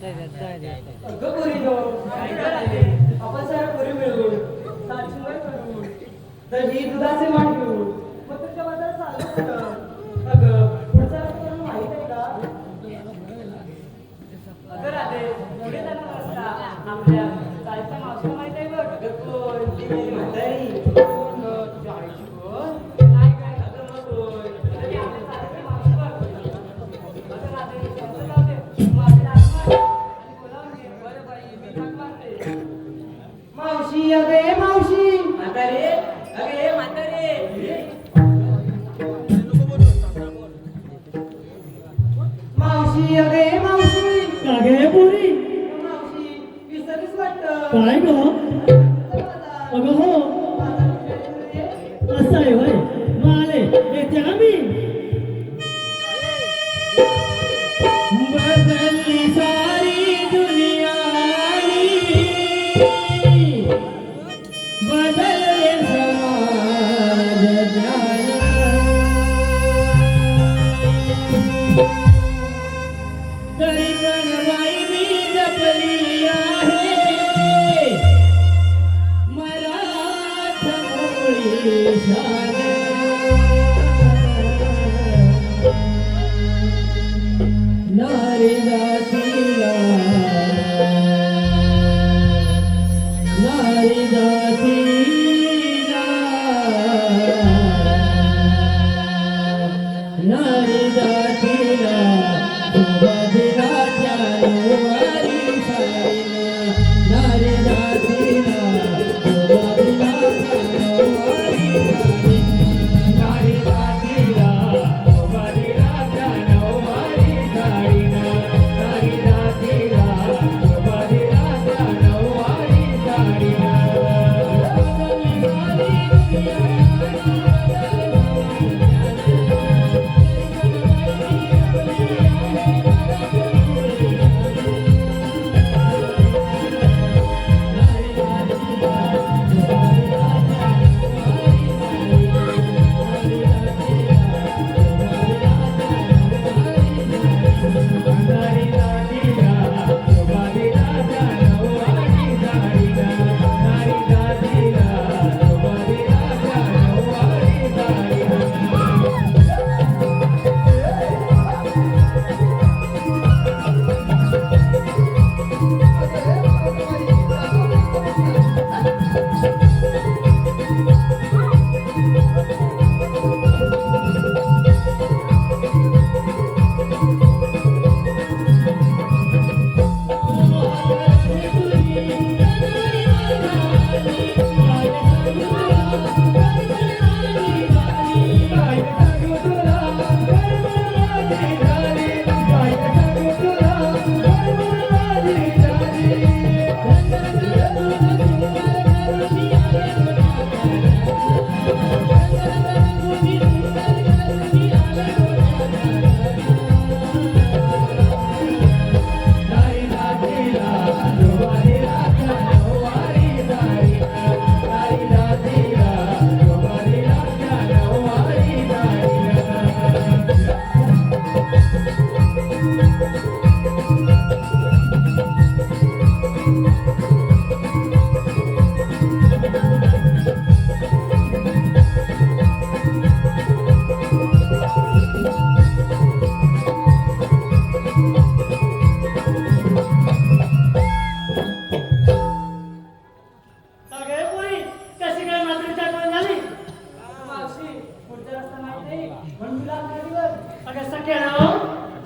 अगं पोरी गो, काय करायले? आपण साऱ्या पोरी मिळून सातशिवाय करून दही दुधाचे वाट घेऊन मग तुमच्या बाजारात चालू होतं. अगं पुढचा रस्ता तुला माहित आहे का? अगं राधे, पुढे जाणार रस्ता आपल्या चालत्या मावशीला माहित आहे बघ. अगं कोण ती माझी म्हातारी. कोण गं? तुझ्या आईची कोण? काय काय अगं मग कोण? अगं ती आपल्या चालत्या मावशी बघ. अगं राधे, त्यांचं जाऊ दे. माझी आत्मा आणि बोलावून घे. बरं बाई, मी हाक मारते. मावशी, अगे मावशी. म्हातारे, अगे म्हातारे. मावशी, अगे मावशी. कागे पोरी मावशी, विसरलीस वाटतं. काय ग अगं हो असं आहे होय माले येते आम्ही बदलली सारी दुनिया बदलले समाज ज्ञान तरी पण बाई मी जपली आहे मराठा मुळी शान नारी जातीला नारी जातीला नारी जातीला शोभा दिला त्यानो वारी सारीना नारी जातीला शोभा दिला त्यानो वारी सारीना नारी जातीला शोभा दिला त्यानो वारी सारीना नारी जातीला शोभा दिला त्यानो वारी सारीना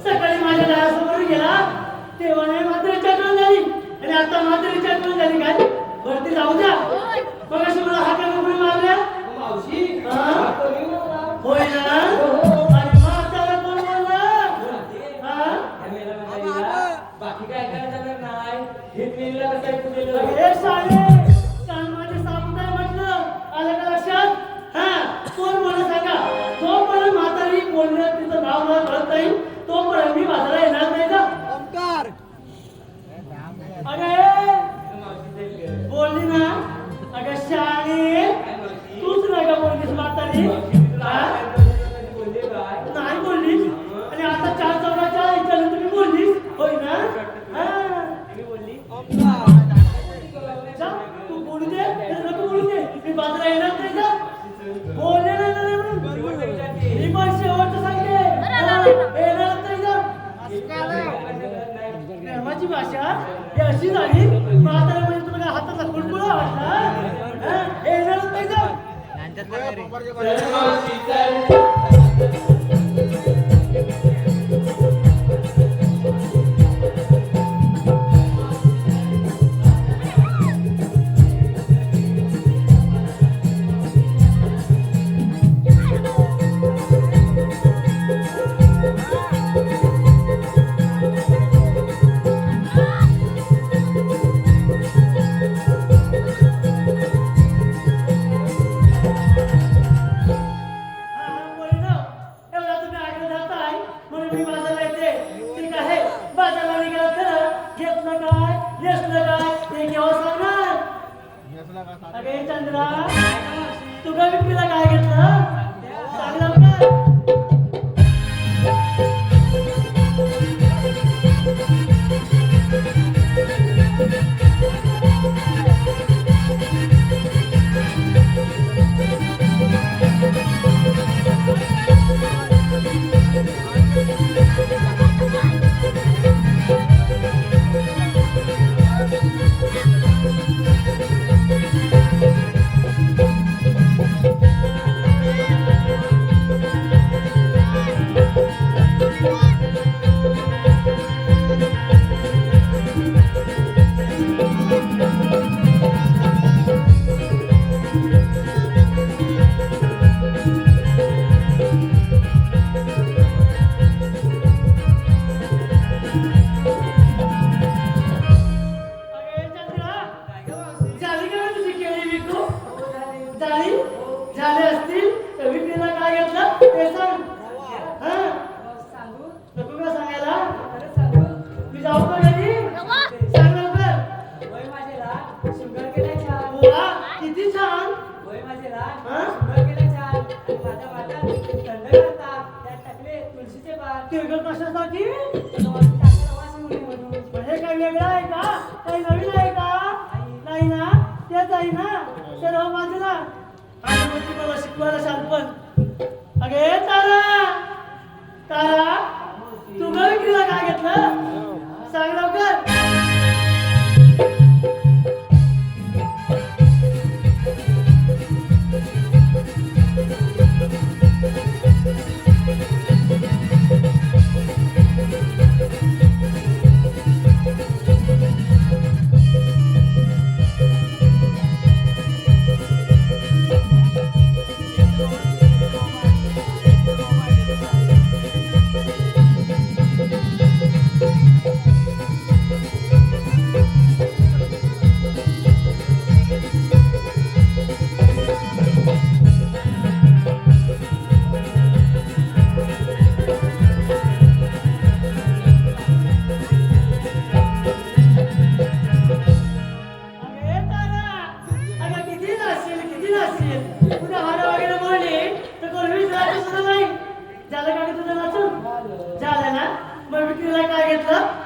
सकाळी माझ्या दारासमोर गेला तेव्हा नाही मात्र चटण झाली आणि आता मात्र चटण झाली काय वरती जाऊ द्या मग अशी मला हाता मोकळी मारल्या मावशी, होय ना आणि म्हातारा कोण बोलला बाकी काय करायचं नाही हे पिल्ला कसं ऐकू गेलं हे साडे काल माझे सामुदाय म्हटलं आलं का लक्षात कोण बोलणं सांगा जोपर्यंत म्हातारी बोलण्यात तिचं नाव न कळत नाही तोपर्यंत मी बाजारात येणार नाही का अरे बोलली ना अगं शाळे तूच नाही का बोललीस म्हातारी नाही बोललीस आणि आता 4 चौघाच्या इथं तुम्ही बोललीस होय ना आमची भाषा ही अशी झाली. म्हातारा म्हणजे तुला काय हाताचा कुडकुळा वाटला? हा? हे येणारच नाही जाऊ. चल मावशी चल. झाले असतील तर विक्रीला काय घेतलं ते सांग. हा सांगू नको का सांगायला? खरंच सांगू मी जाऊ का घरी? सांग लवकर. वय माझे लहान शुगर केलं छान. वा किती छान. वय माझे लहान हा? शुगर केलं छान. आणि माझ्या वाट्यात थंड करतात त्यात टाकले तुळशीचे पान. तिळगुळ कशासाठी? टाकलं वास येऊ नये म्हणून. म्हणजे काही वेगळं आहे का? काही नवीन आहे का? नाही ना, तेच आहे ना. सर्व बाजूला आणि मग ती मला शिकवायला शांतपण. अगे तारा तारा तू गं विक्रीला काय घेतलं? सांग लवकर.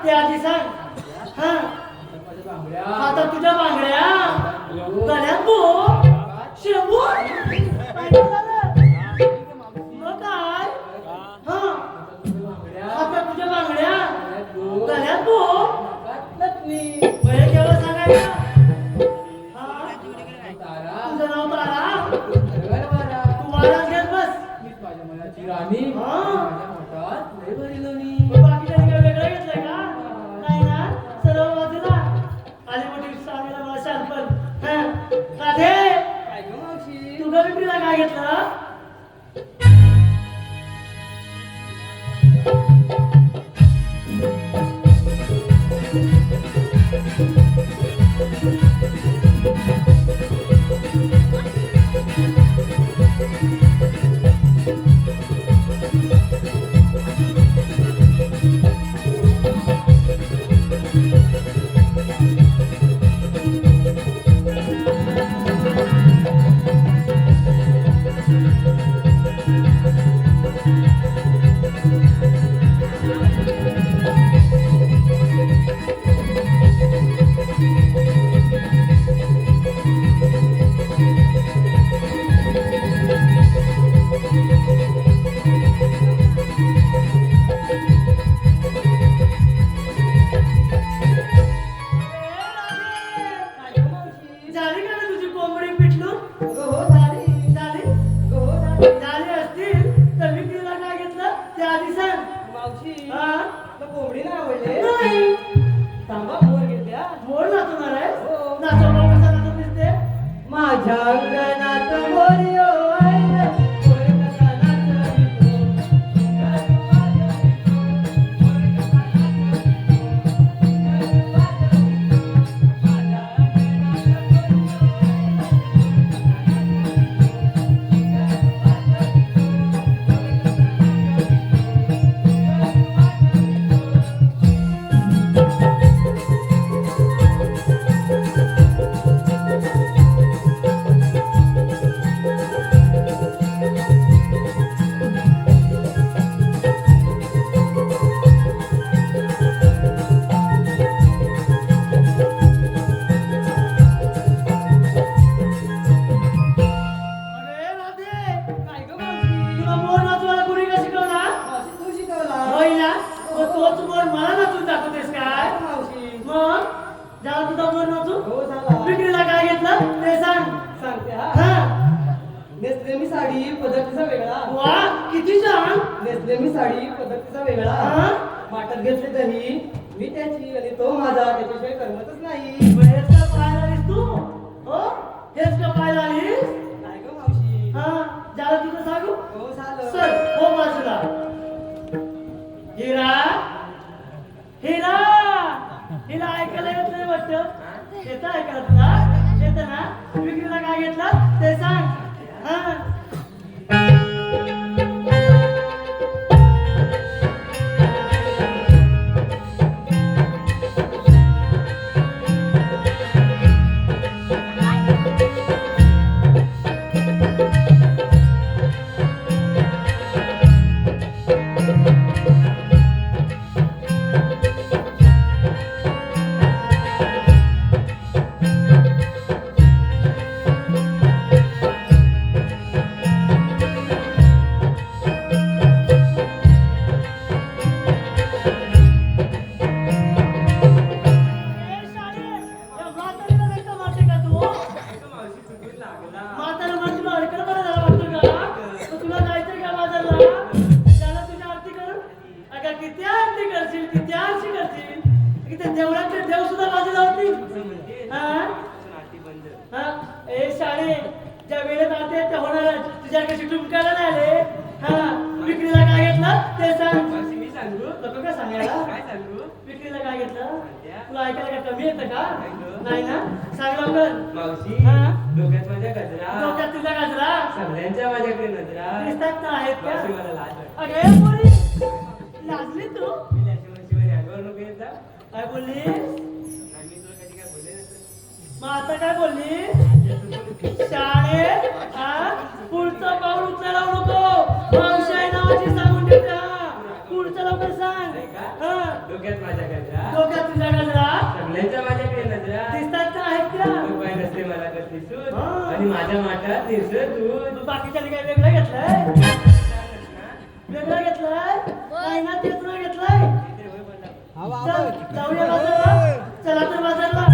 ते आधी सांग. हा आता तुझ्या बांगड्या गळ्यात बो शेंबू काय झालं? मग काय? हा आता तुझ्या बांगड्या गळ्यात बो बरे केव्हा सांगायचं? हा तुझं नाव तारा. तू वाराच घेत बस. राणी हा बाकीच्या काय वेगळं घेतलंय का? नाही ना. सर्व बाजूला आली मोठी सांगायला मला शांतपण. राधे काय गं मावशी? तू गं विक्रीला काय घेतलं? माझ्या अंगणात मोरयो ऐन मोर कसा नाचवितो घुंगारू वाजवितो मोर कसा नाचवितो घुंगारू वाजवितो माझ्या अंगणात मोरयो ऐन अरे राधे, काय ग मावशी? तुला मोर नाचवायला कोणी का शिकवला? मावशी तू शिकवला होय ना? मग तोच मोर मला नाचून दाखवतेस काय? मावशी मग झाला तुझा मोर नाचू? हो झाला विक्रीला काय घेतलं ते सांग. सांगते हा हा. नेसले मी साडी पद्धतीचा वेगळा वा, किती छान. नेसले मी साडी पद्धतीचा वेगळा हा? वाटत घेतले दही मी त्याची आणि तो माझा त्याच्याशिवाय करमतच नाही मग हेच का पाहायला आलीस तू? हो? हेच का पाहायला आलीस? काय ग मावशी हा, झालं तुझं सांगू? हो झालं सर, हो बाजूला. हिरा, हिरा, हिला ऐकायला येत नाही वाटतं? येतं ऐकायला तुला? येतं ना? विक्रीला काय घेतलं ते सांग. हा. ए, शाळे, या म्हातारीला नाही का मारते का तू? मावशी चुकून लागला म्हातारा म्हणजे तुला अडकलं बरं झालं वाटतं का? तर तुला जायचंय का बाजारला? त्याला तुझी आरती करू? अगं किती आरती करशील, किती आरती करशील? की ते देवळातले देव सुद्धा बाजूला होती. हा? हा? ए शाळे, ज्या वेळेत आरती त्या होणार तुझ्या कशी टुमकायला नाही आले. हा, विक्रीला काय घेतलं ते सांग. मावशी मी सांगू नको का सांगायला? काय सांगू विक्रीला काय घेतलं? तुला ऐकायला काय कमी येतं का? नाही गं. नाही ना? सांग लवकर. मावशी हा? डोक्यात माझ्या गजरा डोक्यात तुझा गाजरा सगळ्यांच्या माझ्याकडे नजरा दिसतात ना आहेत का? मावशी मला लाज वाटते. अगे पोरी, लाजली तू? मी शिवाय अंगावर नको येत जा. काय बोलली? आणि मी तुला कधी काय बोलले नसतं. मग आता काय बोलली? शाळेत हा पुढचं पाऊल उचलायला नको. मावशी आहे नावाची सांगून ठेवते. हा, पुढचं लवकर सांग. हा, डोक्यात माझ्या गजरा डोक्यात तुझा गाजरा सगळ्यांच्या माझ्याकडे नजरा दिसतात ना आहेत का? उपाय नसते मला कसली सूट हा. आणि माझ्या माठात निरसं दूध तू बाकीच्याने काय वेगळं घेतलंय? वेगळं घेतलंय? नाही ना, तेच नाही घेतलंय. चल, जाऊया बाजारला. चला तर बाजारला.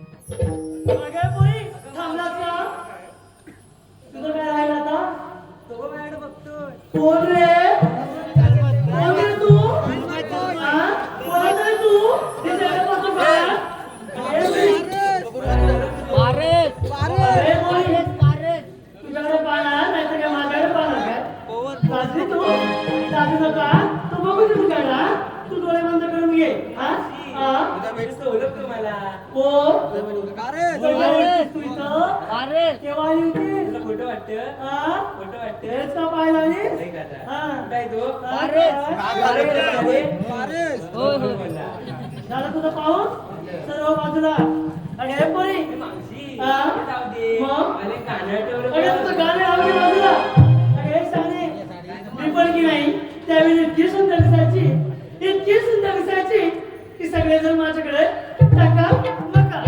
अगे पोरी, थांबलास का? तुझं काय राहिलं आता? तो मॅड बघतोय कोण रे? कोण रे तू? हा? कोण रे तू? हे सगळं बघतो का? अरे पोरी, तुझ्याकडे पाहणार नाही तर काय माझ्याकडे पाहणार काय? लाजली तू? लाजू नका. तू बघू तू काय? तू डोळे बंद करून घे. हा? हा? ओळखतो मला हो? तू इथं? केव्हा आली होती? तुला खोटं वाटतं हा? खोटं वाटतं तेच का पाहायला आलीस? नाही का आता? हा. कुठं आहे तो हा. बोलला. झालं तुझं पाहून सर्व बाजूला. अगे हे पोरी, मावशी हा? जाऊ दे मग? मला कानाला अगे ठेवलं तुझं गाणे आवडी बाजूला. अगे हे शाणे, मी पण की नाही त्यावेळी इतकी सुंदर दिसायची, इतकी सुंदर दिसायची की सगळेजण माझ्याकडे टका मका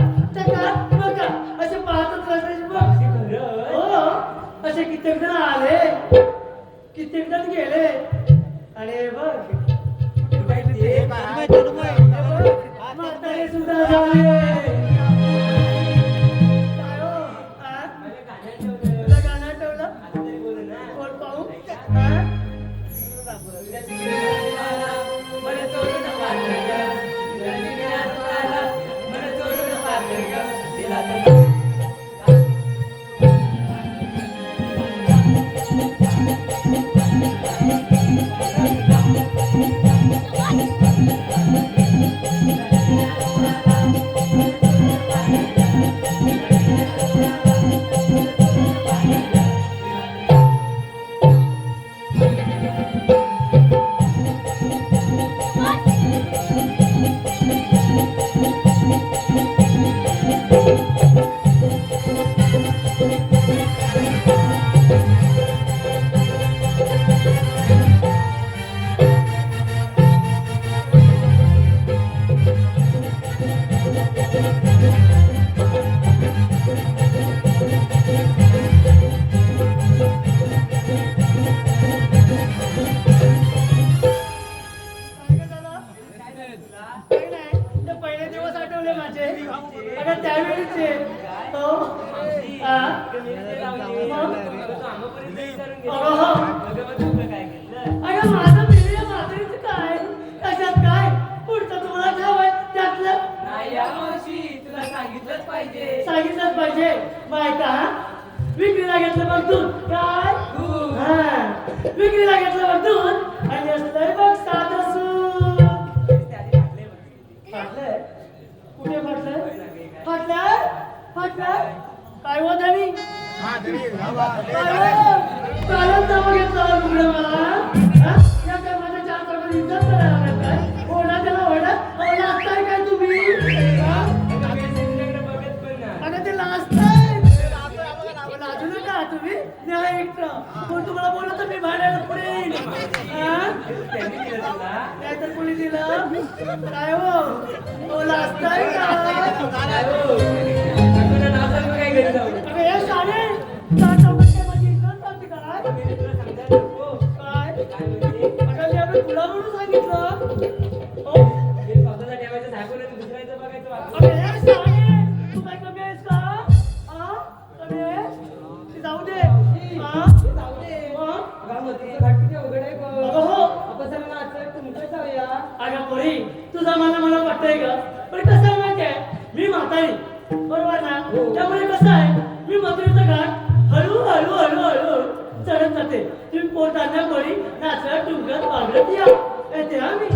कीर्तन केले आणि बघ म्हातारे सुद्धा झाले. काय हो? हा? तुला गाणं आठवलं? बोल पाहू. हा? काही नाही, ते पहिले दिवस आठवले माझे. अगं त्यावेळीचे हो. हा? अगं माझं पिढी म्हातारीचं काय कशात काय पुढचं तुम्हाला ठाव आहे त्यातलं सांगितलंच पाहिजे. सांगितलंच पाहिजे. बायका विक्रीला घेतलं बघ दूध काय हा विक्रीला घेतलं बघ दूध आणि असलंय बघ साधं सूद. फाटलंय कुठे फाटलंय फाटलंय काय हो धनी काय हो कालच जावं घेतलं तुकडं मला हा? या काय माझ्या चार चौकात इज्जत करायला लागत काय ओढा त्याला ओढा लागताय काय तुम्ही हा? अगं ते लाजताय लाजू नका तुम्ही न्याय एकटं कोण तुम्हाला बोललं तर मी भाड्याला पुढे येईन काय तर कोणी दिलं काय हो लाजताय का अगं हे शाळे चार चौकात काय माझी इज्जत चालते काय अगं मी आपलं तुला म्हणून सांगितलं हो अगं हे शाळे तू काय कमी आहेस का हा कमी आहेस ते जाऊ दे हा अगं हो अगं पोरी तुझा मला वाटतंय ग पण कसं आहे माहितीये मी म्हातारी बरोबर ना त्यामुळे कसं आहे मी म्हातारीचं घाट हळू चढत जाते तुम्ही पोटांना पोरी नाचत टुंकत वागत या येते हा मी